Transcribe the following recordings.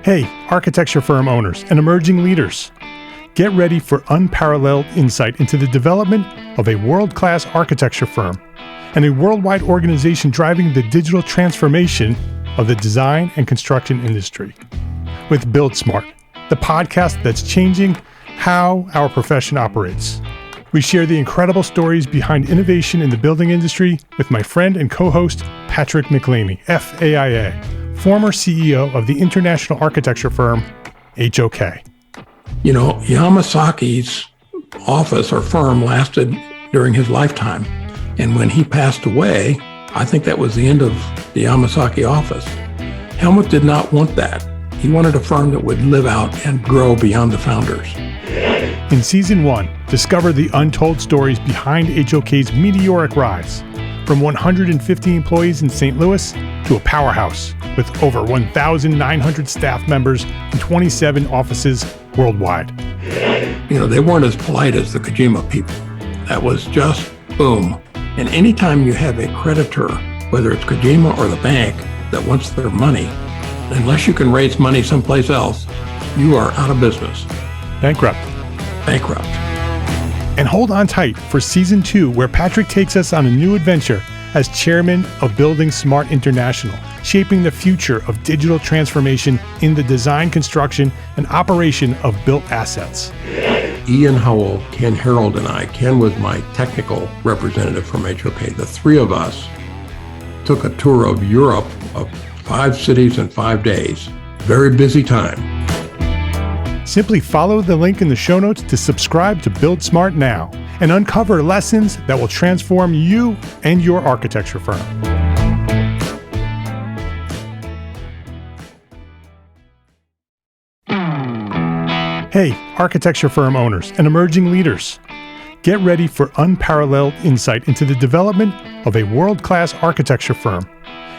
Hey, architecture firm owners and emerging leaders. Get ready for unparalleled insight into the development of a world-class architecture firm and a worldwide organization driving the digital transformation of the design and construction industry. With Build Smart, the podcast that's changing how our profession operates. We share the incredible stories behind innovation in the building industry with my friend and co-host, Patrick McLeamy, FAIA, former CEO of the international architecture firm, HOK. You know, Yamasaki's office or firm lasted during his lifetime. And when he passed away, I think that was the end of the Yamasaki office. Helmut did not want that. He wanted a firm that would live out and grow beyond the founders. In Season 1, discover the untold stories behind HOK's meteoric rise, from 150 employees in St. Louis to a powerhouse with over 1,900 staff members and 27 offices worldwide. You know, they weren't as polite as the Kojima people. That was just boom. And anytime you have a creditor, whether it's Kojima or the bank, that wants their money, unless you can raise money someplace else, you are out of business. Bankrupt. And hold on tight for Season 2, where Patrick takes us on a new adventure as chairman of Building Smart International, shaping the future of digital transformation in the design, construction, and operation of built assets. Ian Howell, Ken Harold, and I, Ken was my technical representative from HOK. The three of us took a tour of Europe of 5 cities in 5 days. Very busy time. Simply follow the link in the show notes to subscribe to Build Smart now and uncover lessons that will transform you and your architecture firm. Hey, architecture firm owners and emerging leaders. Get ready for unparalleled insight into the development of a world-class architecture firm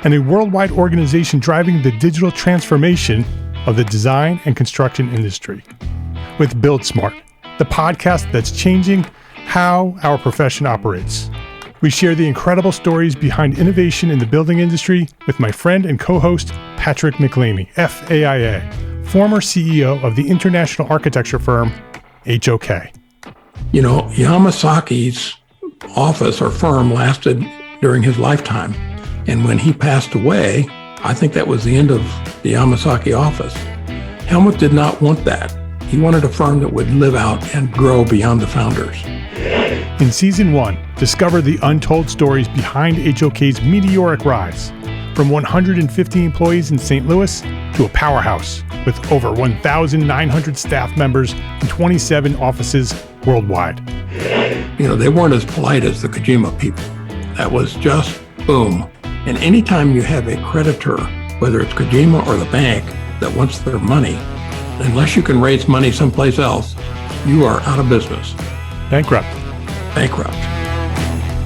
and a worldwide organization driving the digital transformation of the design and construction industry. With Build Smart, the podcast that's changing how our profession operates. We share the incredible stories behind innovation in the building industry with my friend and co-host, Patrick McLeamy, FAIA, former CEO of the international architecture firm, HOK. You know, Yamasaki's office or firm lasted during his lifetime. And when he passed away, I think that was the end of the Yamasaki office. Helmut did not want that. He wanted a firm that would live out and grow beyond the founders. In Season 1, discover the untold stories behind HOK's meteoric rise, from 150 employees in St. Louis to a powerhouse with over 1,900 staff members and 27 offices worldwide. You know, they weren't as polite as the Kojima people. That was just boom. And anytime you have a creditor, whether it's Kojima or the bank, that wants their money, unless you can raise money someplace else, you are out of business. Bankrupt.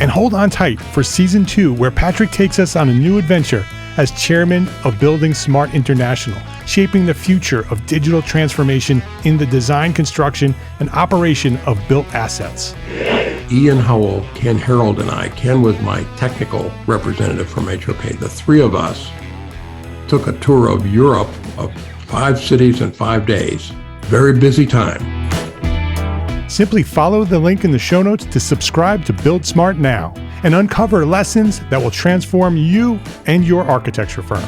And hold on tight for Season 2, where Patrick takes us on a new adventure as chairman of Building Smart International, shaping the future of digital transformation in the design, construction, and operation of built assets. Ian Howell, Ken Harold, and I, Ken was my technical representative from HOK. The three of us took a tour of Europe of 5 cities in 5 days. Very busy time. Simply follow the link in the show notes to subscribe to Build Smart now and uncover lessons that will transform you and your architecture firm.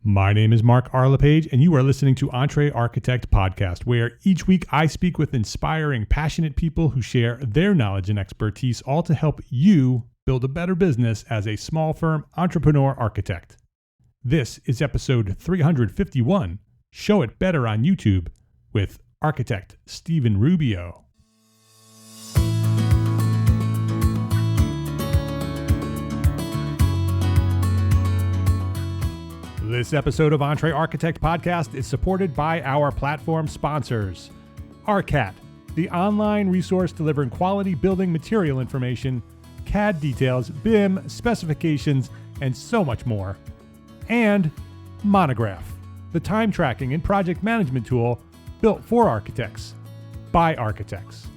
My name is Mark R. LePage, and you are listening to EntreArchitect Podcast, where each week I speak with inspiring, passionate people who share their knowledge and expertise, all to help you build a better business as a small firm entrepreneur architect. This is episode 351, Show It Better on YouTube, with architect Steven Rubio. This episode of EntreArchitect Podcast is supported by our platform sponsors. ARCAT, the online resource delivering quality building material information, CAD details, BIM, specifications, and so much more. And Monograph, the time tracking and project management tool built for architects, by architects.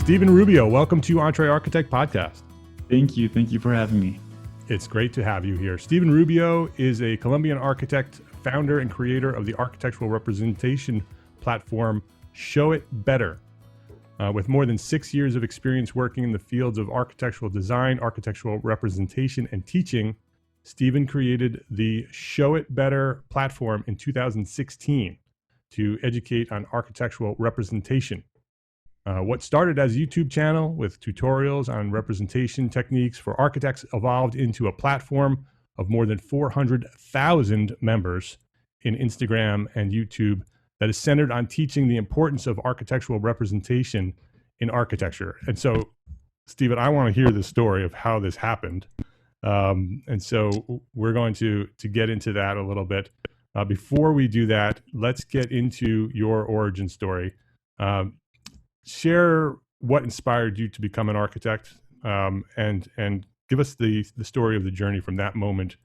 Steven Rubio, welcome to EntreArchitect Podcast. Thank you. Thank you for having me. It's great to have you here. Steven Rubio is a Colombian architect, founder and creator of the architectural representation platform Show It Better. With more than 6 years of experience working in the fields of architectural design, architectural representation, and teaching, Steven created the Show It Better platform in 2016 to educate on architectural representation. What started as a YouTube channel with tutorials on representation techniques for architects evolved into a platform of more than 400,000 members in Instagram and YouTube that is centered on teaching the importance of architectural representation in architecture. And so, Steven, I want to hear the story of how this happened. And so we're going to get into that a little bit. Before we do that, let's get into your origin story. Share what inspired you to become an architect, and give us the story of the journey from that moment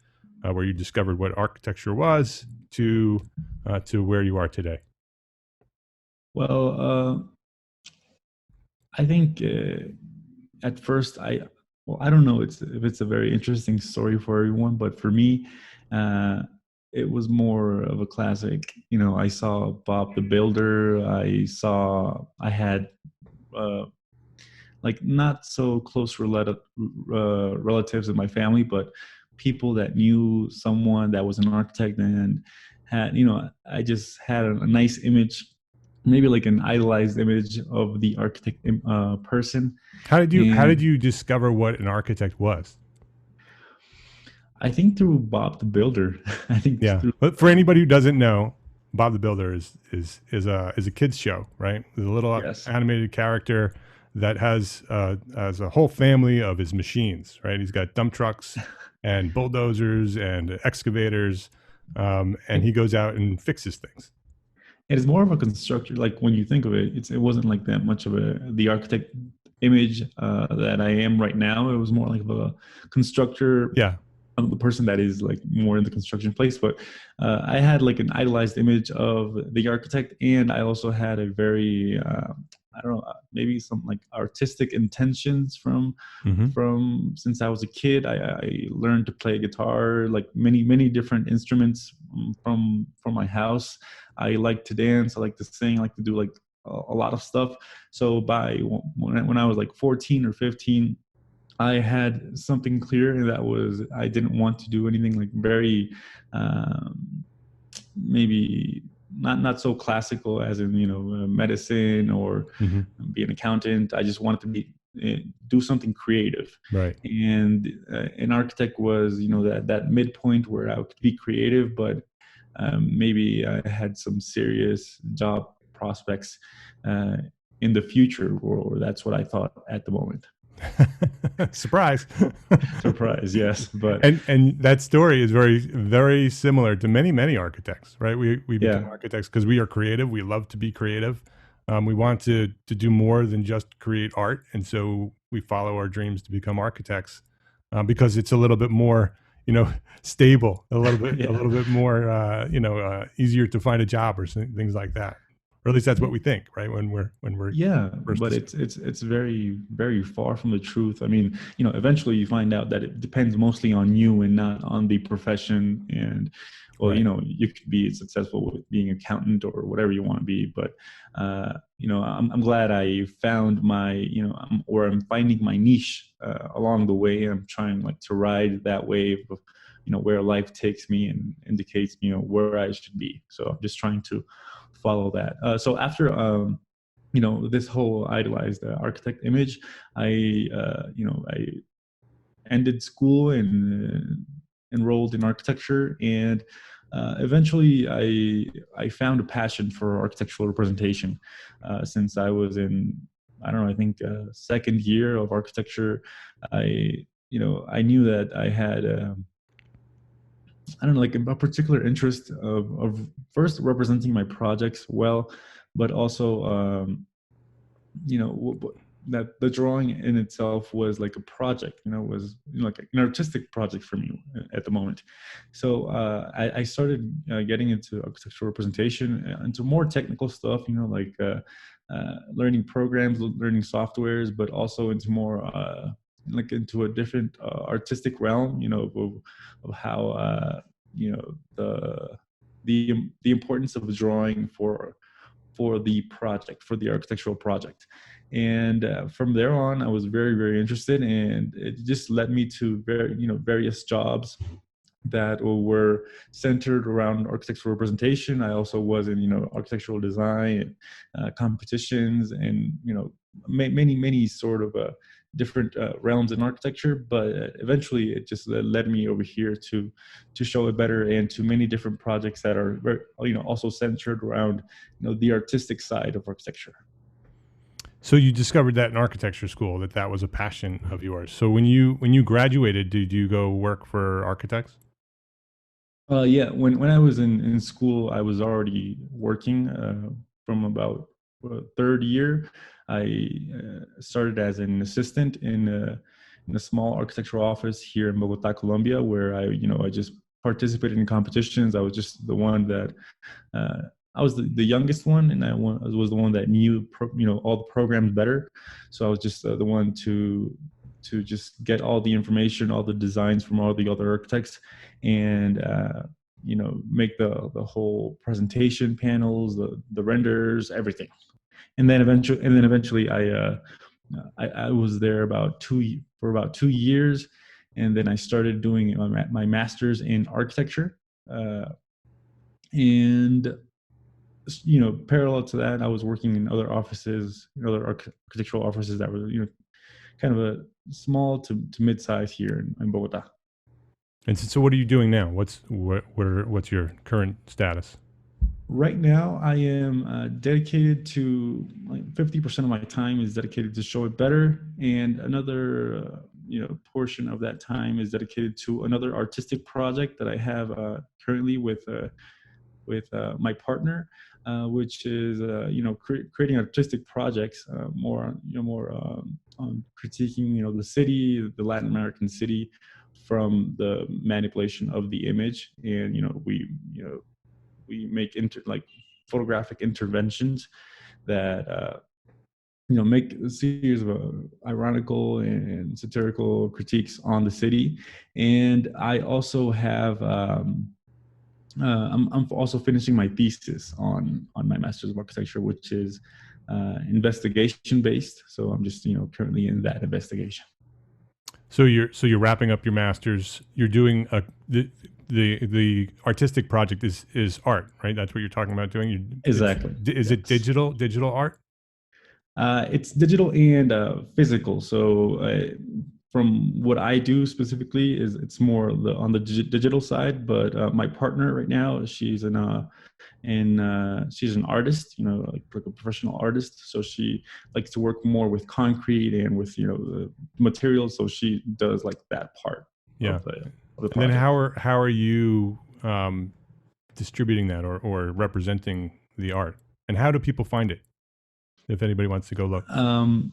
where you discovered what architecture was to where you are today. Well, I think at first I don't know if it's a very interesting story for everyone, but for me, it was more of a classic. I saw Bob the Builder. I had like not so close relatives in my family, but people that knew someone that was an architect and had, I just had a nice image, maybe like an idolized image of the architect person. How did you discover what an architect was? I think through Bob the Builder. But for anybody who doesn't know, Bob the Builder is a kids show, right? There's a little animated character that has a whole family of his machines, right? He's got dump trucks and bulldozers and excavators, and he goes out and fixes things. It is more of a constructor. Like when you think of it, it wasn't like that much of the architect image that I am right now. It was more like of a constructor. Yeah. The person that is like more in the construction place, but I had like an idolized image of the architect, and I also had a very I don't know, maybe some like artistic intentions from since I was a kid. I learned to play guitar, like many different instruments from my house. I like to dance, I like to sing, I like to do like a lot of stuff. So when I was like 14 or 15, I had something clear, and that was I didn't want to do anything like very maybe not so classical as in medicine or be an accountant. I just wanted to do something creative, right? And an architect was that midpoint where I could be creative, but maybe I had some serious job prospects in the future, or that's what I thought at the moment. Surprise. Surprise, yes. But and that story is very, very similar to many architects, right? We become architects because we are creative. We love to be creative. We want to do more than just create art, and so we follow our dreams to become architects because it's a little bit more stable, a little bit more easier to find a job or things like that. Or at least that's what we think, right? When we're but it's very, very far from the truth. I mean, eventually you find out that it depends mostly on you and not on the profession. And you could be successful with being an accountant or whatever you want to be. But I'm glad I found my I'm finding my niche along the way. I'm trying to ride that wave of where life takes me and indicates where I should be. So I'm just trying to follow that. So after this whole idolized architect image, I ended school and enrolled in architecture, and eventually I found a passion for architectural representation. Since I was in I think second year of architecture, I knew that I had like a particular interest of first representing my projects well, but also that the drawing in itself was like a project, was like an artistic project for me at the moment. So I started getting into architectural representation, into more technical stuff, like learning programs, learning softwares, but also into more like into a different artistic realm, of how the importance of drawing for the project, for the architectural project. And from there on, I was very, very interested, and it just led me to various jobs that were centered around architectural representation. I also was in architectural design, competitions, and many sort of different realms in architecture. But eventually, it just led me over here to Show It Better, and to many different projects that are very, also centered around the artistic side of architecture. So you discovered that in architecture school, that was a passion of yours. So when you graduated, did you go work for architects? Yeah, when I was in school, I was already working from about third year. I started as an assistant in a small architectural office here in Bogota, Colombia, where I just participated in competitions. I was just the one that I was the youngest one, and I was the one that knew all the programs better. So I was just the one to just get all the information, all the designs from all the other architects, and make the whole presentation panels, the renders, everything. And then eventually I was there for about 2 years, and then I started doing my master's in architecture, and parallel to that, I was working in other offices, other architectural offices that were kind of a small to mid-size here in Bogota. And so what are you doing now? What's your current status? Right now, I am dedicated to 50% of my time is dedicated to Show It Better, and another portion of that time is dedicated to another artistic project that I have currently with my partner, which is creating artistic projects, more on critiquing the city, the Latin American city, from the manipulation of the image. And we make photographic interventions that make a series of ironical and satirical critiques on the city. And I also have I'm also finishing my thesis on my Master's of Architecture, which is investigation based. So I'm just currently in that investigation. So you're wrapping up your master's. You're doing the artistic project is art, right? That's what you're talking about doing. Exactly. Is it digital art? It's digital and physical. So from what I do specifically, it's more on the digital side. But my partner right now, she's an artist, like a professional artist. So she likes to work more with concrete and with the materials. So she does like that part. Yeah. Of the and then how are you distributing that or representing the art? And how do people find it, if anybody wants to go look?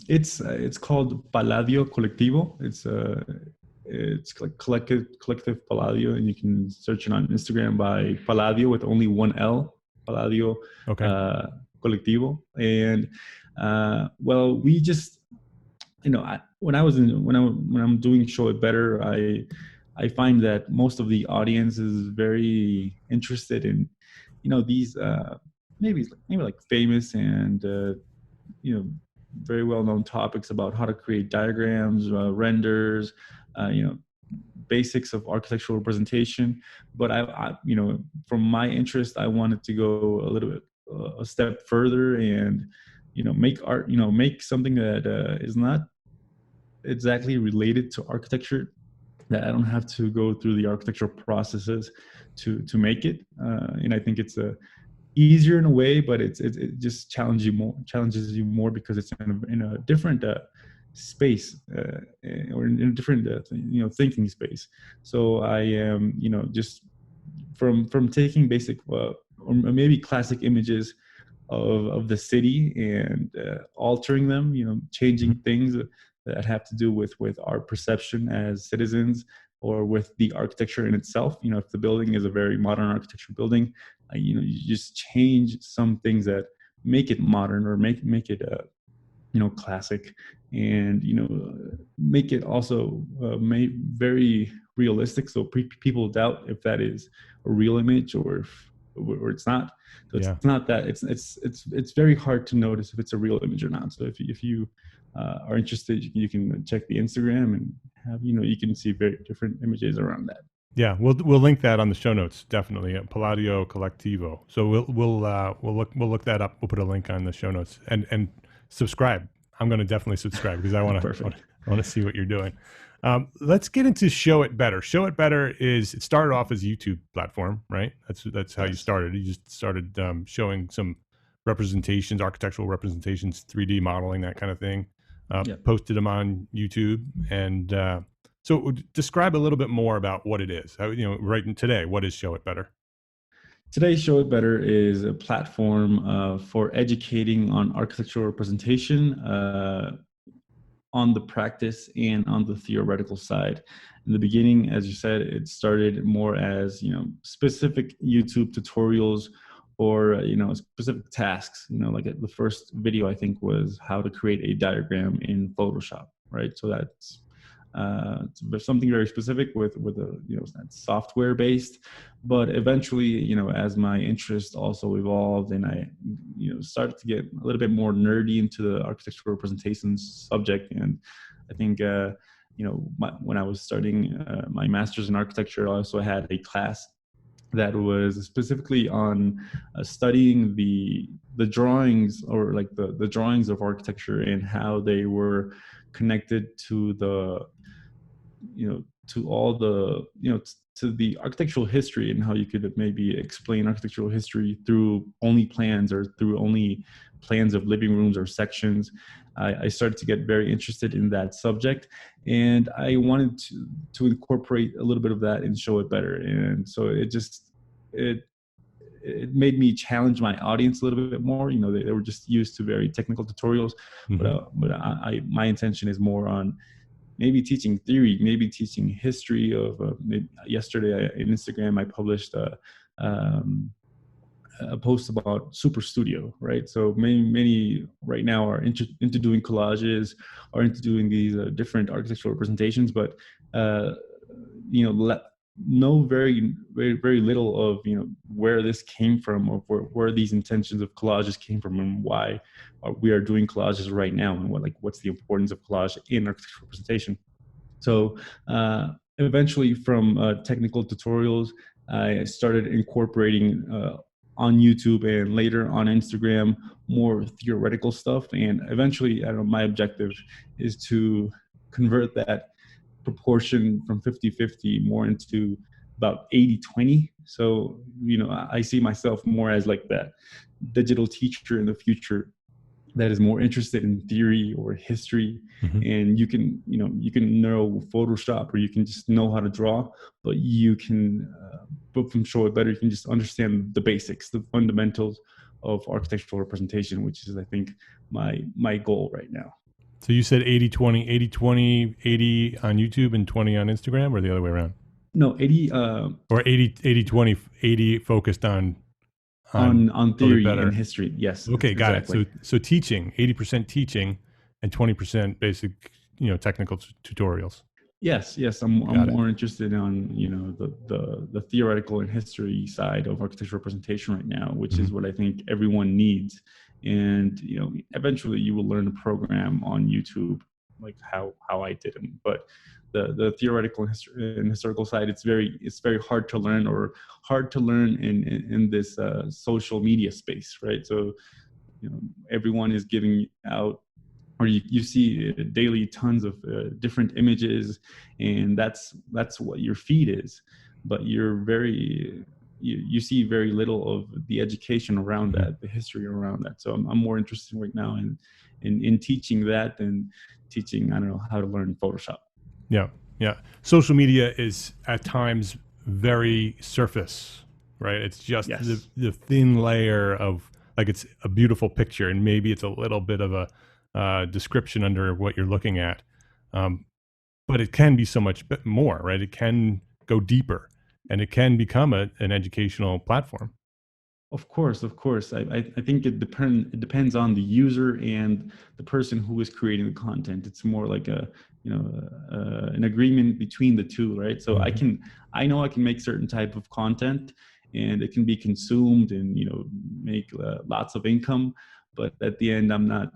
It's called Palladio Colectivo. It's like collective Palladio, and you can search it on Instagram by Palladio with only one L, Palladio. Okay. Colectivo. And well, we just when I'm doing Show It Better, I find that most of the audience is very interested in these maybe like famous and very well-known topics about how to create diagrams, renders, basics of architectural representation. But I from my interest, I wanted to go a little bit a step further and make art, make something that is not exactly related to architecture, that I don't have to go through the architectural processes to make it. And I think it's easier in a way, but it just challenges you more because it's in a different space or in a different thinking space. So I am just from taking basic or maybe classic images of the city and altering them, changing things that have to do with our perception as citizens, or with the architecture in itself. If the building is a very modern architecture building, you just change some things that make it modern or make it classic, and make it also very realistic, so people doubt if that is a real image or it's not. So it's not that it's very hard to notice if it's a real image or not. So if you are interested, you can check the Instagram and have you can see very different images around that. Yeah, we'll link that on the show notes, definitely. Palladio Collectivo. So we'll look that up. We'll put a link on the show notes and subscribe. I'm going to definitely subscribe because I want to see what you're doing. Let's get into Show It Better. Show It Better it started off as a YouTube platform, right? That's how you started. You just started showing some representations, architectural representations, 3D modeling, that kind of thing. Posted them on YouTube, and so describe a little bit more about what it is. Right today, what is Show It Better? Today, Show It Better is a platform for educating on architectural representation on the practice and on the theoretical side. In the beginning, as you said, it started more as specific YouTube tutorials or specific tasks. Like the first video I think was how to create a diagram in Photoshop, right? So that's something very specific with a software based. But eventually, as my interest also evolved and I started to get a little bit more nerdy into the architectural representations subject, and I think when I was starting my master's in architecture, I also had a class that was specifically on studying the drawings, or like the drawings of architecture and how they were connected to the to all the to the architectural history, and how you could maybe explain architectural history through only plans or through only plans of living rooms or sections. I started to get very interested in that subject, and I wanted to incorporate a little bit of that and Show It Better. And so it made me challenge my audience a little bit more. They were just used to very technical tutorials, but my intention is more on maybe teaching theory, maybe teaching history of. Yesterday in Instagram, I published a post about Super Studio, right? So many right now are into doing collages, or into doing these different architectural representations, but know very, very, very little of where this came from, or where these intentions of collages came from, and why we are doing collages right now, and what's the importance of collage in architectural representation. So eventually, from technical tutorials, I started incorporating on YouTube and later on Instagram more theoretical stuff, and eventually, my objective is to convert that proportion from 50-50 more into about 80-20. So, I see myself more as like that digital teacher in the future that is more interested in theory or history. And you can know Photoshop, or you can just know how to draw, but you can, but from Show It Better, you can just understand the basics, the fundamentals of architectural representation, which is, I think, my goal right now. So you said 80-20, 80 on YouTube and 20 on Instagram, or the other way around? No, 80 or 80-20, 80 focused on theory and history. Yes. Okay, got exactly. it. So teaching, 80% teaching and 20% basic, technical tutorials. Yes. I'm more interested on the theoretical and history side of architectural representation right now, which is what I think everyone needs. And eventually you will learn a program on YouTube, like how I did them. But the theoretical and historical side, it's very hard to learn, or hard to learn in this social media space, right? So everyone is giving out, or you see daily tons of different images, and that's what your feed is. But you see very little of the education around that, the history around that. So I'm more interested right now in teaching that than teaching, how to learn Photoshop. Yeah. Social media is at times very surface, right? It's just the thin layer of, like, it's a beautiful picture, and maybe it's a little bit of a description under what you're looking at. But it can be so much more, right? It can go deeper, and it can become an educational platform. Of course. I think it depends on the user and the person who is creating the content. It's more like an agreement between the two, right? So I know I can make certain type of content, and it can be consumed and make lots of income, but at the end, I'm not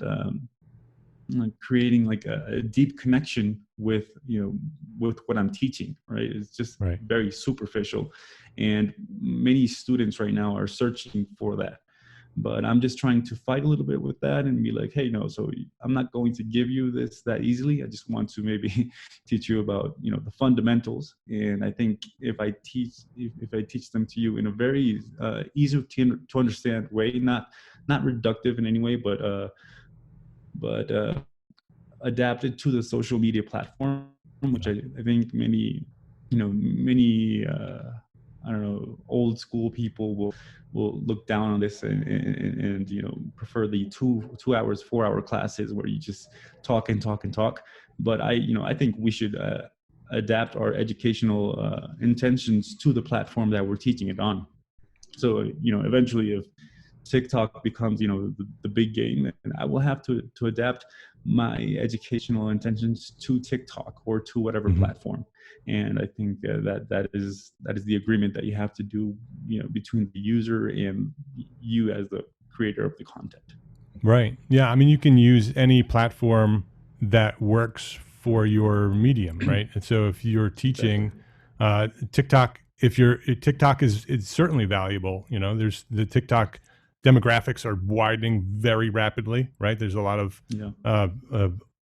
creating like a deep connection with what I'm teaching, right? It's just very superficial, and many students right now are searching for that. But I'm just trying to fight a little bit with that and be like, hey, no, so I'm not going to give you this that easily. I just want to maybe teach you about the fundamentals. And I think if I teach them to you in a very easy to understand way, not reductive in any way, but adapted to the social media platform, which I think many I don't know, old school people will look down on this and prefer the 2 hours, 4 hour classes where you just talk. But I think we should adapt our educational intentions to the platform that we're teaching it on. So eventually, if TikTok becomes the big game, and I will have to adapt my educational intentions to TikTok or to whatever platform. And I think that is the agreement that you have to do between the user and you as the creator of the content. Right. Yeah. I mean, you can use any platform that works for your medium, right? And so if you're teaching TikTok, TikTok is certainly valuable. There's the TikTok demographics are widening very rapidly, right? There's a lot of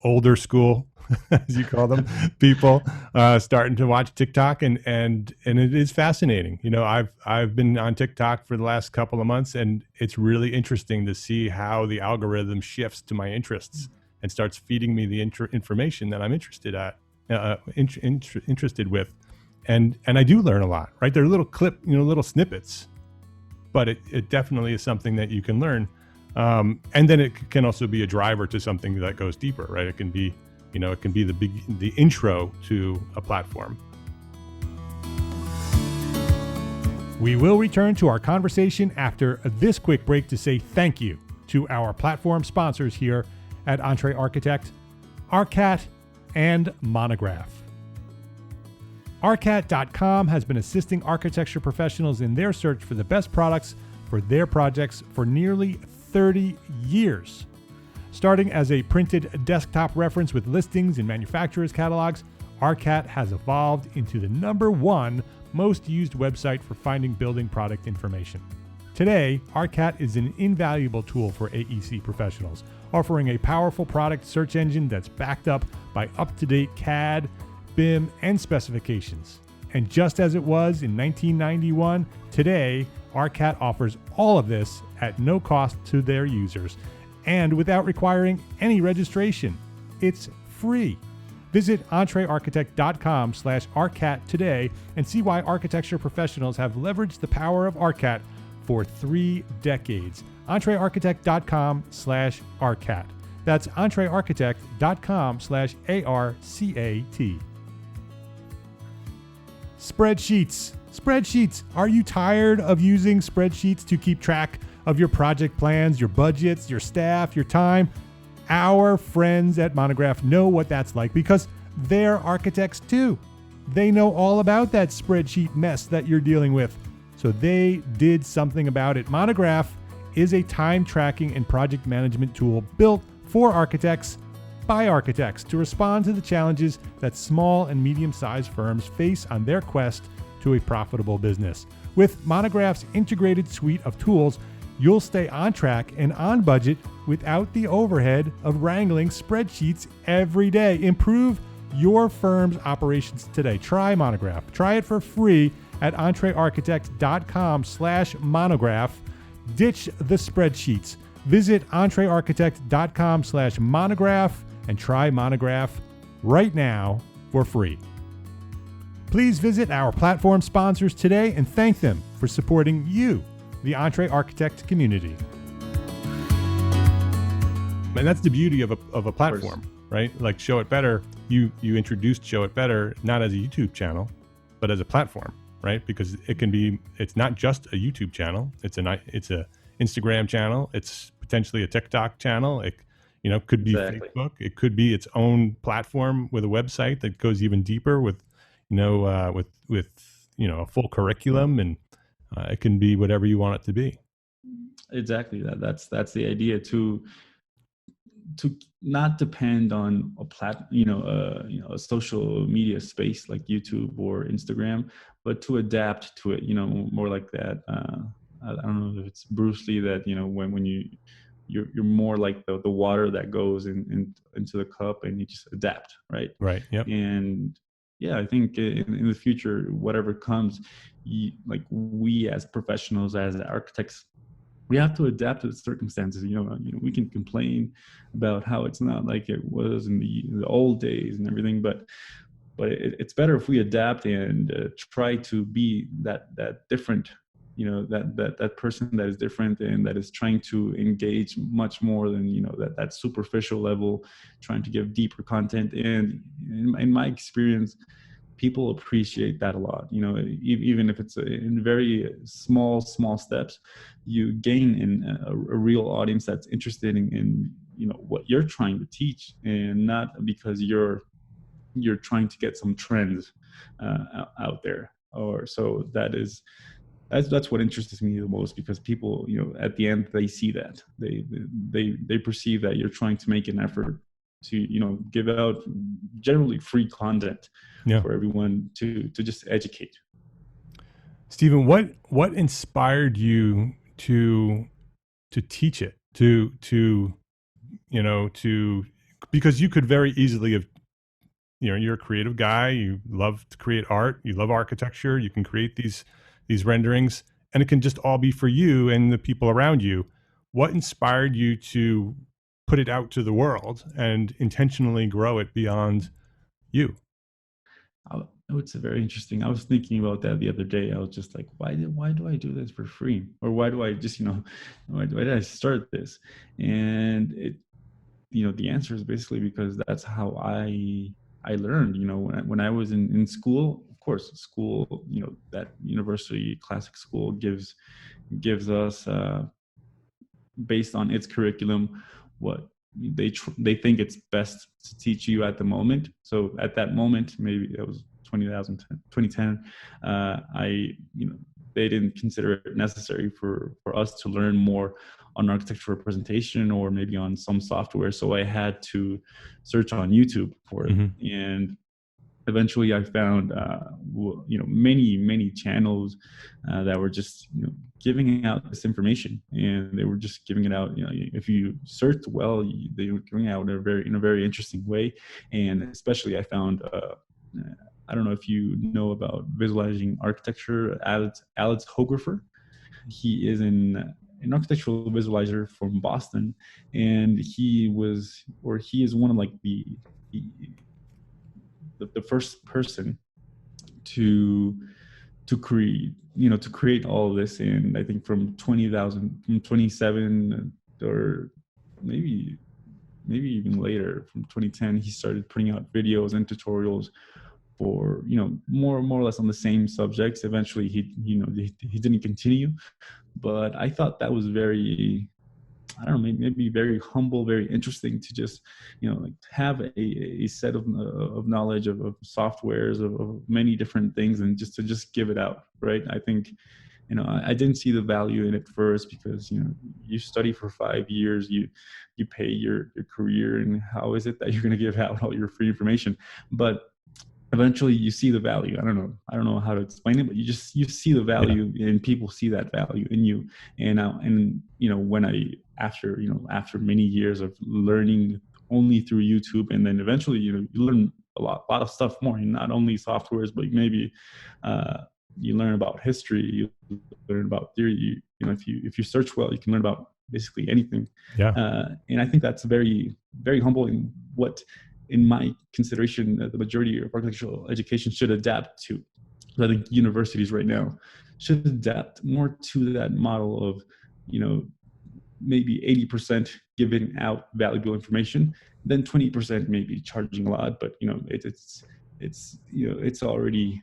older school, as you call them, people starting to watch TikTok, and it is fascinating. I've been on TikTok for the last couple of months, and it's really interesting to see how the algorithm shifts to my interests and starts feeding me the information that I'm interested with, and I do learn a lot, right? They're little little snippets, but it definitely is something that you can learn. And then it can also be a driver to something that goes deeper, right? It can be, the intro to a platform. We will return to our conversation after this quick break to say thank you to our platform sponsors here at EntreArchitect, ARCAT, and Monograph. ARCAT.com has been assisting architecture professionals in their search for the best products for their projects for nearly 30 years. Starting as a printed desktop reference with listings in manufacturers' catalogs, ARCAT has evolved into the #1 most used website for finding building product information. Today, ARCAT is an invaluable tool for AEC professionals, offering a powerful product search engine that's backed up by up-to-date CAD, BIM, and specifications. And just as it was in 1991, today, ARCAT offers all of this at no cost to their users and without requiring any registration. It's free. Visit EntreArchitect.com/ARCAT today and see why architecture professionals have leveraged the power of ARCAT for 3 decades. EntreArchitect.com/ARCAT. That's EntreArchitect.com/ARCAT. Spreadsheets. Are you tired of using spreadsheets to keep track of your project plans, your budgets, your staff, your time? Our friends at Monograph know what that's like because they're architects too. They know all about that spreadsheet mess that you're dealing with. So they did something about it. Monograph is a time tracking and project management tool built for architects by architects to respond to the challenges that small and medium-sized firms face on their quest to a profitable business. With Monograph's integrated suite of tools, you'll stay on track and on budget without the overhead of wrangling spreadsheets every day. Improve your firm's operations today. Try Monograph. Try it for free at EntreArchitect.com/Monograph. Ditch the spreadsheets. Visit EntreArchitect.com/Monograph and try Monograph right now for free. Please visit our platform sponsors today and thank them for supporting you, the EntreArchitect community. And that's the beauty of a platform, right? Like Show It Better, you introduced Show It Better not as a YouTube channel, but as a platform. right? Because it's not just a YouTube channel. It's a Instagram channel. It's potentially a TikTok channel. It, could be Exactly. Facebook. It could be its own platform with a website that goes even deeper with, a full curriculum, and it can be whatever you want it to be. Exactly. That's the idea, to not depend on a social media space like YouTube or Instagram, but to adapt to it, more like that. I don't know if it's Bruce Lee that, when you're more like the water that goes into the cup, and you just adapt, right? Right. Yep. And yeah, I think in the future, whatever comes, like we as professionals, as architects, we have to adapt to the circumstances. We can complain about how it's not like it was in the old days and everything, but it's better if we adapt and try to be that different, that person that is different and that is trying to engage much more than that superficial level, trying to give deeper content. And in my experience, people appreciate that a lot. Even if it's in very small steps, you gain in a real audience that's interested in what you're trying to teach, and not because you're trying to get some trends out there. Or so that's what interests me the most, because people, at the end, they see that they perceive that you're trying to make an effort to give out generally free content for everyone to just educate. Steven, what inspired you to teach it, to because you could very easily have, you're a creative guy, you love to create art, you love architecture, you can create these renderings, and it can just all be for you and the people around you. What inspired you to put it out to the world and intentionally grow it beyond you? It's very interesting. I was thinking about that the other day. I was just like, why do I do this for free? Or why do I just, why did I start this? And the answer is basically because that's how I learned. When I was in school, of course, school, that university classic school gives us, based on its curriculum, what they think it's best to teach you at the moment. So at that moment, maybe it was 2010, they didn't consider it necessary for us to learn more on architectural representation or maybe on some software. So I had to search on YouTube for it. Mm-hmm. And eventually I found, many channels that were just, giving out this information, and they were just giving it out. If you searched well, they were giving it out in a very interesting way. And especially I found, I don't know if you know about visualizing architecture, Alex Hogerfer. He is an architectural visualizer from Boston, and he is one of like the first person to create all of this. And I think from 27, or maybe even later, from 2010, he started putting out videos and tutorials for more or less on the same subjects. Eventually he didn't continue, but I thought that was very, I don't know, maybe very humble, very interesting to just, have a set of knowledge of softwares, of many different things, and just to give it out, right? I think, I didn't see the value in it first, because, you study for 5 years, you pay your career, and how is it that you're going to give out all your free information? But eventually you see the value. I don't know how to explain it, but you see the value, and people see that value in you. And when after many years of learning only through YouTube, and then eventually, you learn a lot of stuff more, and not only softwares, but maybe you learn about history, you learn about theory. If you search well, you can learn about basically anything. And I think that's very, very humbling. What, in my consideration, the majority of architectural education should adapt to. I think universities right now should adapt more to that model of, maybe 80% giving out valuable information, then 20% maybe charging a lot. But it's already,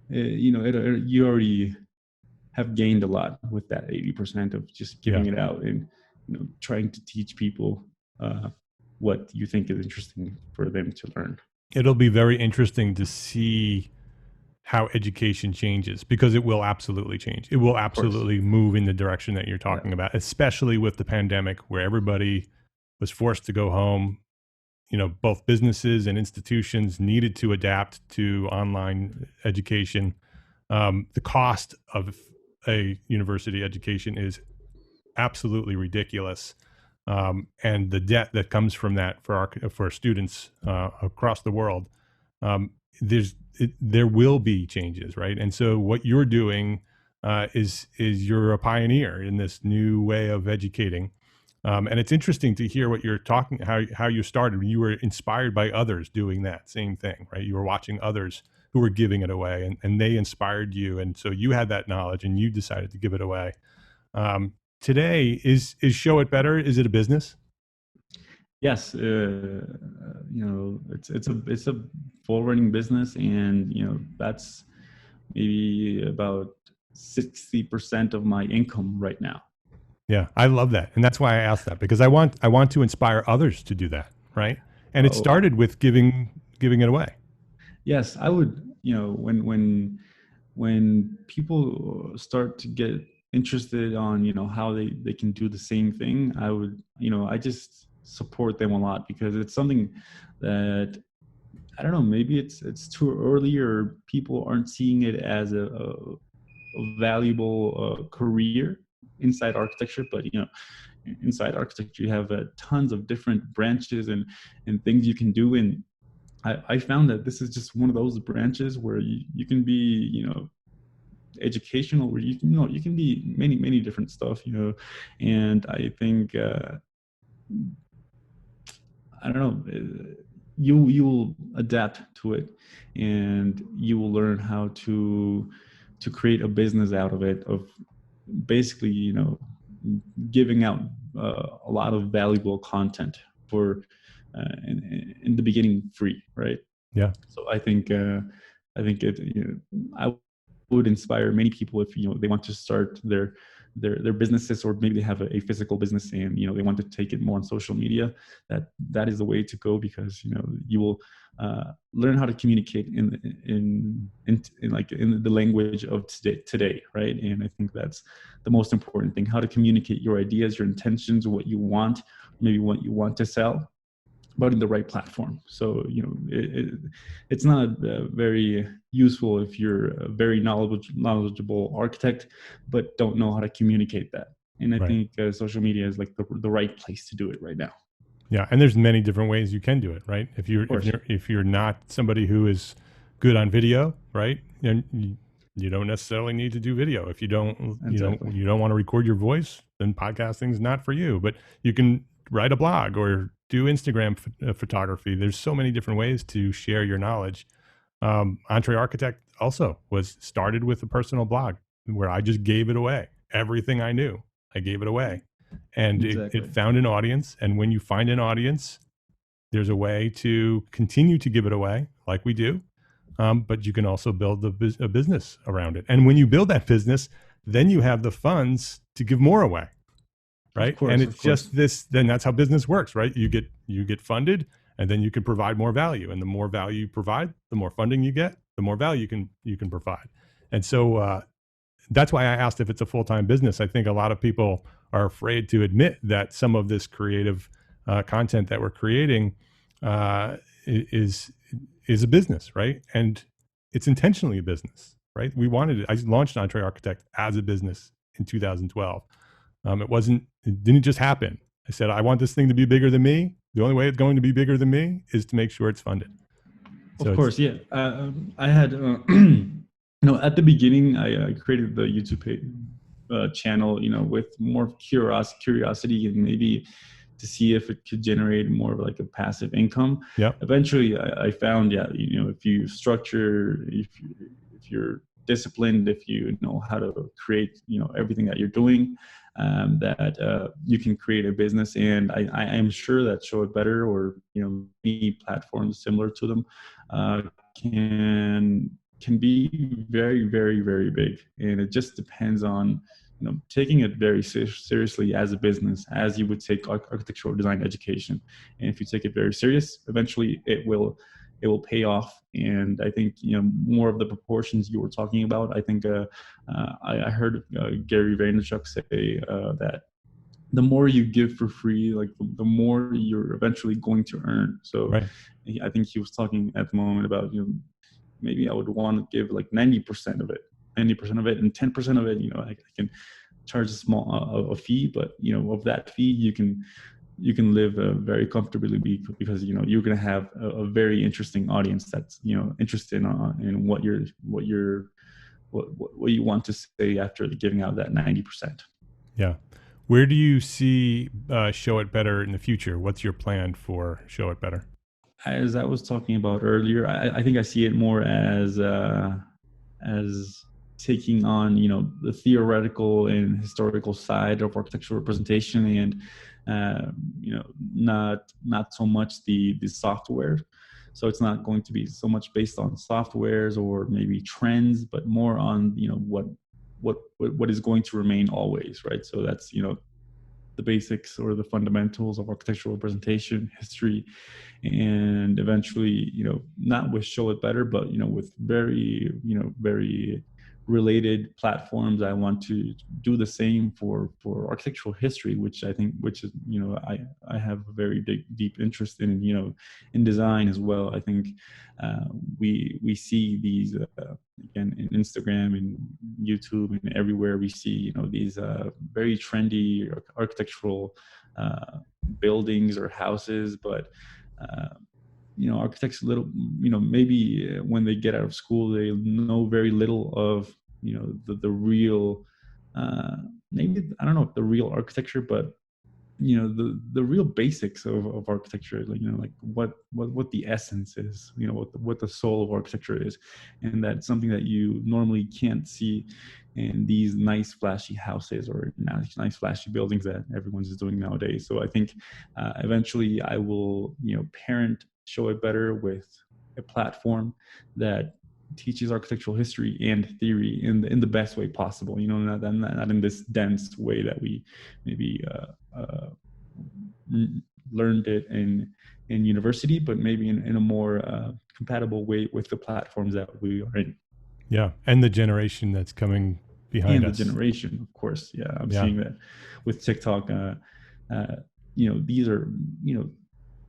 you already have gained a lot with that 80% of just giving it out and trying to teach people what you think is interesting for them to learn. It'll be very interesting to see how education changes, because it will absolutely change. It will absolutely move in the direction that you're talking about, especially with the pandemic, where everybody was forced to go home. Both businesses and institutions needed to adapt to online education. The cost of a university education is absolutely ridiculous. And the debt that comes from that for students across the world, there will be changes, right? And so what you're doing is you're a pioneer in this new way of educating. And it's interesting to hear what you're talking, how you started. You were inspired by others doing that same thing, right? You were watching others who were giving it away, and they inspired you. And so you had that knowledge and you decided to give it away. Today, is Show It Better? Is it a business? Yes, it's a full running business, and that's maybe about 60% of my income right now. Yeah, I love that, and that's why I asked that, because I want to inspire others to do that, right? And it started with giving it away. Yes, I would. When people start to get interested on how they can do the same thing, I would I just support them a lot, because it's something that I don't know, maybe it's too early, or people aren't seeing it as a valuable career inside architecture. But inside architecture you have tons of different branches and things you can do, and I found that this is just one of those branches where you can be educational, where you can be many different stuff, and I think I don't know, you will adapt to it, and you will learn how to create a business out of it, of basically giving out a lot of valuable content for in the beginning free, right? Yeah. So I think I would inspire many people if they want to start their businesses, or maybe they have a physical business and they want to take it more on social media. That is the way to go, because you will learn how to communicate in the language of today, right? And I think that's the most important thing: how to communicate your ideas, your intentions, what you want, maybe what you want to sell, but in the right platform. So it's not very useful if you're a very knowledgeable architect but don't know how to communicate that. And I think social media is like the right place to do it right now. Yeah, and there's many different ways you can do it, right? If you're not somebody who is good on video, right, and you don't necessarily need to do video. If you don't you don't want to record your voice, then podcasting is not for you. But you can write a blog or do Instagram photography. There's so many different ways to share your knowledge. EntreArchitect also was started with a personal blog where I just gave it away. Everything I knew, I gave it away. And it found an audience. And when you find an audience, there's a way to continue to give it away like we do. But you can also build a business around it. And when you build that business, then you have the funds to give more away. Right. And it's just this, then that's how business works, right? You get funded, and then you can provide more value. And the more value you provide, the more funding you get, the more value you can provide. And so that's why I asked if it's a full-time business. I think a lot of people are afraid to admit that some of this creative content that we're creating is a business, right? And it's intentionally a business, right? I launched EntreArchitect as a business in 2012. It didn't just happen. I said, I want this thing to be bigger than me. The only way it's going to be bigger than me is to make sure it's funded. So of course, yeah. I had, at the beginning, I created the YouTube channel, with more curiosity, and maybe to see if it could generate more of like a passive income. Yeah. Eventually, I found, if you structure, if you're disciplined, if you know how to create, everything that you're doing, that you can create a business. And I am sure that Show It Better, or any platforms similar to them, can can be very, very, very big. And it just depends on, taking it very seriously as a business, as you would take architectural design education. And if you take it very serious, eventually it will pay off. And I think, more of the proportions you were talking about, I think I heard Gary Vaynerchuk say that the more you give for free, like the more you're eventually going to earn. So right. I think he was talking at the moment about, maybe I would want to give like 90% of it, and 10% of it, I can charge a fee, but of that fee, you can live very comfortably because you're going to have a very interesting audience that's interested in what you want to say after giving out that 90%. Yeah. Where do you see Show It Better in the future? What's your plan for Show It Better? As I was talking about earlier, I think I see it more as taking on, the theoretical and historical side of architectural representation, and not so much the software. So it's not going to be so much based on softwares or maybe trends, but more on what is going to remain always, right? So that's the basics or the fundamentals of architectural representation, history, and eventually, not with Show It Better, but with very related platforms. I want to do the same for architectural history, which is I have a very deep interest in in design as well. I think we see these again in Instagram and YouTube and everywhere. We see these very trendy architectural buildings or houses, but architects maybe when they get out of school, they know very little of the real maybe, I don't know if the real architecture, but the real basics of architecture, like what the essence is, what the soul of architecture is. And that's something that you normally can't see in these nice flashy houses or nice flashy buildings that everyone's doing nowadays. So I think eventually I will parent Show It Better with a platform that teaches architectural history and theory in the best way possible. Not in this dense way that we maybe learned it in university, but maybe in a more compatible way with the platforms that we are in. Yeah, and the generation that's coming behind us. The generation, of course. Yeah, I'm seeing that with TikTok. These are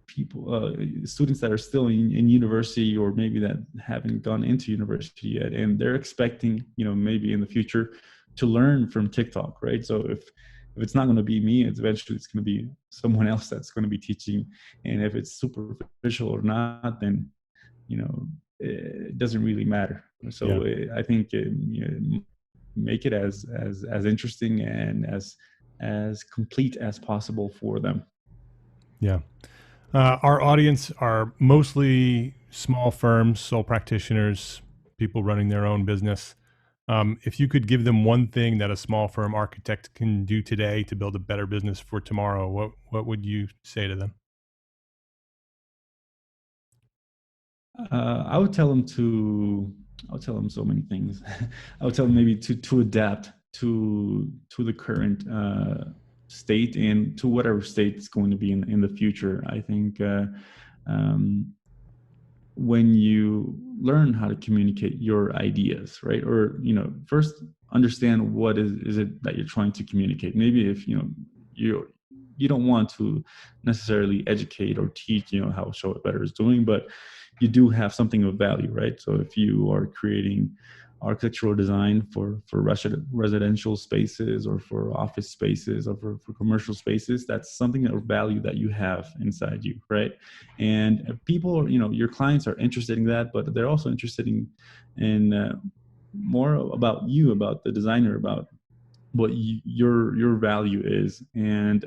people, students that are still in university, or maybe that haven't gone into university yet, and they're expecting maybe in the future to learn from TikTok, right? So if it's not going to be me, it's going to be someone else that's going to be teaching. And if it's superficial or not, then it doesn't really matter. So I think make it as interesting and as complete as possible for them. Yeah. Our audience are mostly small firms, sole practitioners, people running their own business. If you could give them one thing that a small firm architect can do today to build a better business for tomorrow, what would you say to them? I would tell them so many things. I would tell them maybe to adapt to the current state and to whatever state it's going to be in the future. I think when you learn how to communicate your ideas, right? Or first understand what is it that you're trying to communicate. Maybe if you don't want to necessarily educate or teach how Show It Better is doing, but you do have something of value, right? So if you are creating architectural design for residential spaces or for office spaces or for commercial spaces, that's something of value that you have inside you, right? And people, your clients are interested in that, but they're also interested in more about you, about the designer, about what your value is. And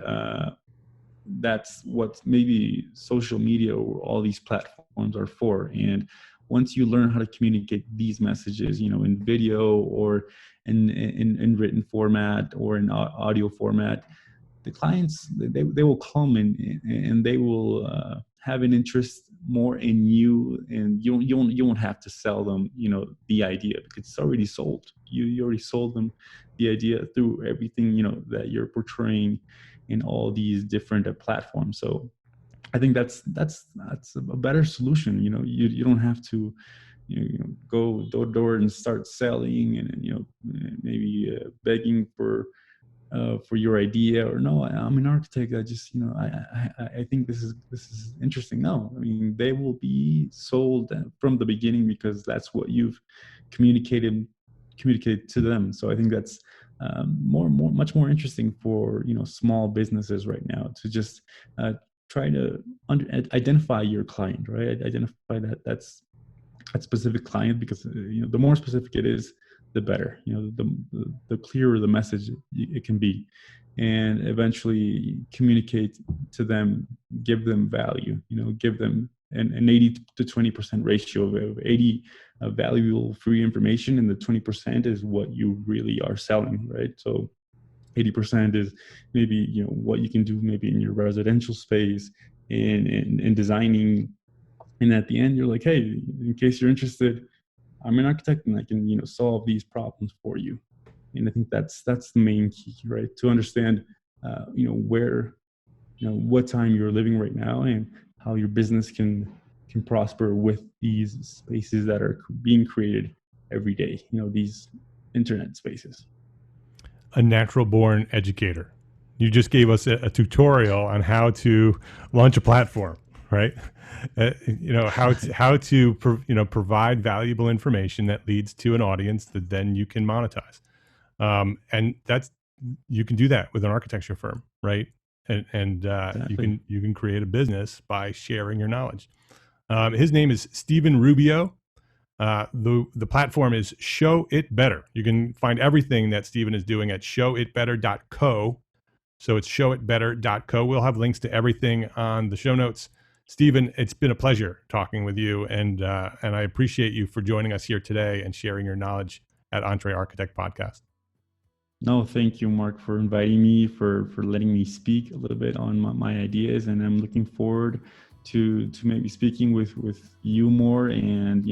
that's what maybe social media or all these platforms are for. And once you learn how to communicate these messages, in video or in written format or in audio format, the clients, they will come and they will have an interest more in you, and you won't have to sell them, the idea, because it's already sold. You already sold them the idea through everything, that you're portraying in all these different platforms. So I think that's a better solution. You don't have to, go door to door and start selling and, maybe begging for your idea, or no, I'm an architect. I just, I think this is interesting. No, I mean, they will be sold from the beginning because that's what you've communicated to them. So I think that's much more interesting for, small businesses right now to just try to identify your client, right? Identify that specific client, because the more specific it is, the better. The clearer the message it can be, and eventually communicate to them, give them value. Give them an 80 to 20% ratio of 80 valuable free information, and the 20% is what you really are selling, right? So 80% is maybe what you can do maybe in your residential space, in designing, and at the end you're like, hey, in case you're interested, I'm an architect and I can solve these problems for you. And I think that's the main key, right? To understand where what time you're living right now, and how your business can prosper with these spaces that are being created every day, these internet spaces. A natural born educator. You just gave us a tutorial on how to launch a platform, right? How to provide valuable information that leads to an audience that then you can monetize. And you can do that with an architecture firm, right? And Exactly. you can create a business by sharing your knowledge. His name is Steven Rubio. The platform is Show It Better. You can find everything that Steven is doing at showitbetter.co. So it's showitbetter.co. We'll have links to everything on the show notes. Steven, it's been a pleasure talking with you, and I appreciate you for joining us here today and sharing your knowledge at EntreArchitect Podcast. No, thank you, Mark, for inviting me, for letting me speak a little bit on my ideas, and I'm looking forward to maybe speaking with you more, and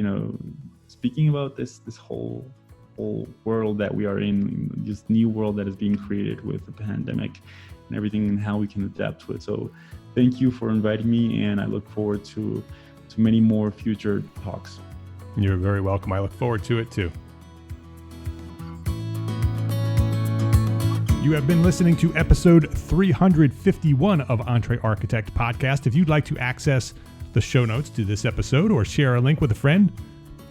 speaking about this whole world that we are in, this new world that is being created with the pandemic and everything, and how we can adapt to it. So thank you for inviting me, and I look forward to many more future talks. You're very welcome. I look forward to it too. You have been listening to episode 351 of EntreArchitect Podcast. If you'd like to access the show notes to this episode or share a link with a friend,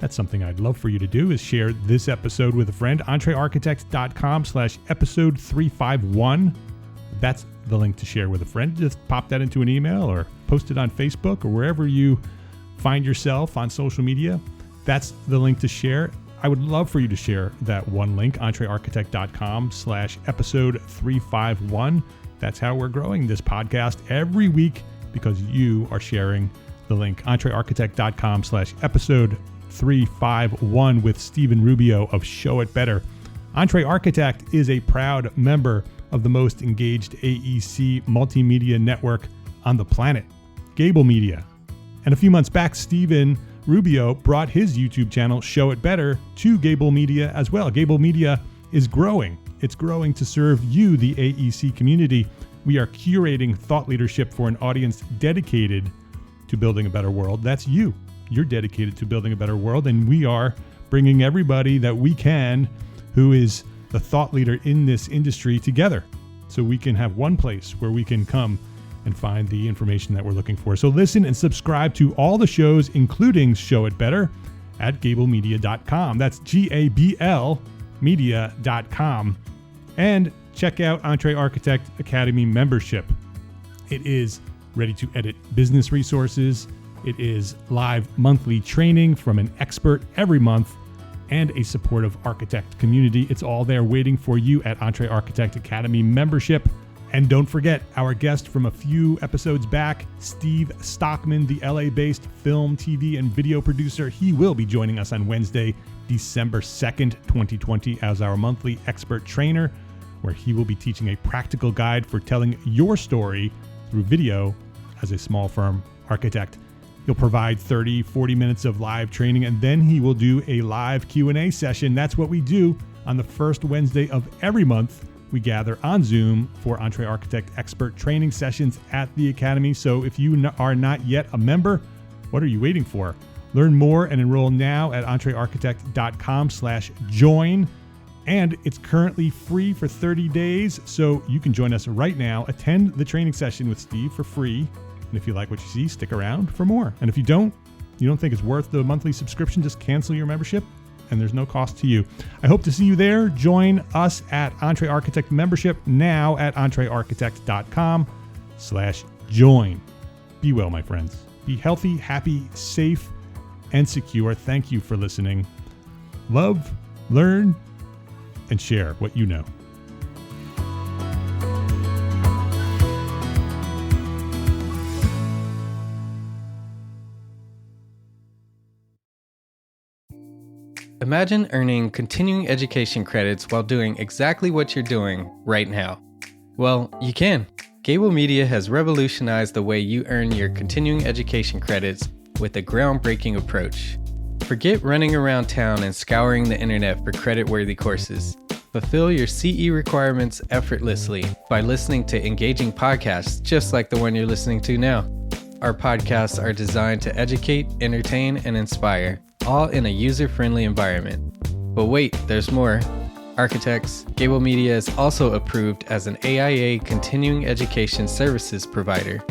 that's something I'd love for you to do, is share this episode with a friend. EntreArchitect.com/episode 351. That's the link to share with a friend. Just pop that into an email or post it on Facebook or wherever you find yourself on social media. That's the link to share. I would love for you to share that one link, EntreArchitect.com/episode 351. That's how we're growing this podcast every week, because you are sharing the link. EntreArchitect.com/episode 351 with Steven Rubio of Show It Better. EntreArchitect is a proud member of the most engaged AEC multimedia network on the planet, Gābl Media. And a few months back, Steven Rubio brought his YouTube channel, Show It Better, to Gābl Media as well. Gābl Media is growing. It's growing to serve you, the AEC community. We are curating thought leadership for an audience dedicated to building a better world. That's you. You're dedicated to building a better world, and we are bringing everybody that we can who is the thought leader in this industry together, so we can have one place where we can come and find the information that we're looking for. So listen and subscribe to all the shows, including Show It Better, at GāblMedia.com. That's GABL media.com. And check out EntreArchitect Academy membership. It is ready to edit business resources. It is live monthly training from an expert every month, and a supportive architect community. It's all there waiting for you at EntreArchitect Academy membership. And don't forget, our guest from a few episodes back, Steve Stockman, the LA-based film, TV, and video producer. He will be joining us on Wednesday, December 2nd, 2020, as our monthly expert trainer, where he will be teaching a practical guide for telling your story through video as a small firm architect. He'll provide 30, 40 minutes of live training, and then he will do a live Q&A session. That's what we do on the first Wednesday of every month. We gather on Zoom for EntreArchitect expert training sessions at the Academy. So if you are not yet a member, what are you waiting for? Learn more and enroll now at EntreArchitect.com/join. And it's currently free for 30 days. So you can join us right now. Attend the training session with Steve for free. And if you like what you see, stick around for more. And if you don't think it's worth the monthly subscription, just cancel your membership and there's no cost to you. I hope to see you there. Join us at EntreArchitect membership now at EntreArchitect.com/join. Be well, my friends. Be healthy, happy, safe, and secure. Thank you for listening. Love, learn, and share what you know. Imagine earning continuing education credits while doing exactly what you're doing right now. Well, you can. Gābl Media has revolutionized the way you earn your continuing education credits with a groundbreaking approach. Forget running around town and scouring the internet for credit-worthy courses. Fulfill your CE requirements effortlessly by listening to engaging podcasts just like the one you're listening to now. Our podcasts are designed to educate, entertain, and inspire, all in a user-friendly environment. But wait, there's more. Architects, Gābl Media is also approved as an AIA continuing education services provider.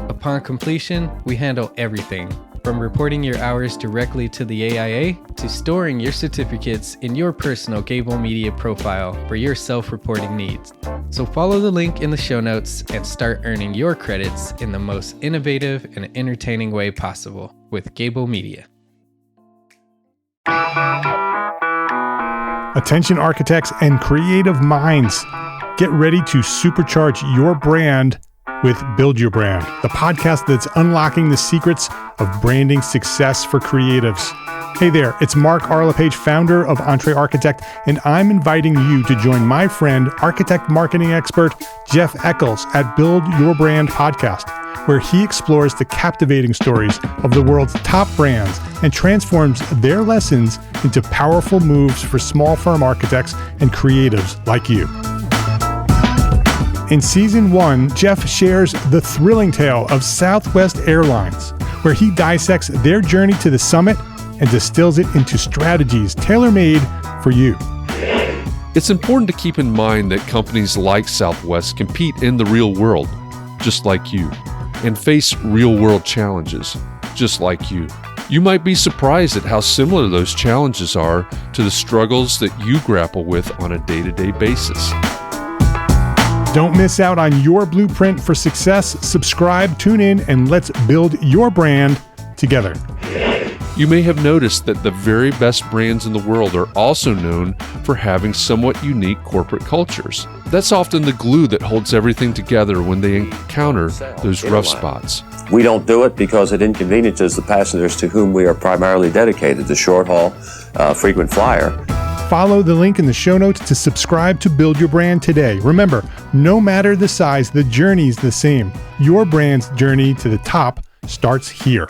Upon completion, we handle everything, from reporting your hours directly to the AIA to storing your certificates in your personal Gābl Media profile for your self-reporting needs. So follow the link in the show notes and start earning your credits in the most innovative and entertaining way possible with Gābl Media. Attention architects and creative minds, get ready to supercharge your brand with Build Your Brand, the podcast that's unlocking the secrets of branding success for creatives. Hey there, it's Mark Arlepage, founder of EntreArchitect, and I'm inviting you to join my friend, architect marketing expert Jeff Eccles at Build Your Brand podcast, where he explores the captivating stories of the world's top brands and transforms their lessons into powerful moves for small firm architects and creatives like you. In Season 1, Jeff shares the thrilling tale of Southwest Airlines, where he dissects their journey to the summit and distills it into strategies tailor-made for you. It's important to keep in mind that companies like Southwest compete in the real world, just like you, and face real-world challenges, just like you. You might be surprised at how similar those challenges are to the struggles that you grapple with on a day-to-day basis. Don't miss out on your blueprint for success. Subscribe, tune in, and let's build your brand together. You may have noticed that the very best brands in the world are also known for having somewhat unique corporate cultures. That's often the glue that holds everything together when they encounter those rough spots. We don't do it because it inconveniences the passengers to whom we are primarily dedicated, the short haul, frequent flyer. Follow the link in the show notes to subscribe to Build Your Brand today. Remember, no matter the size, the journey's the same. Your brand's journey to the top starts here.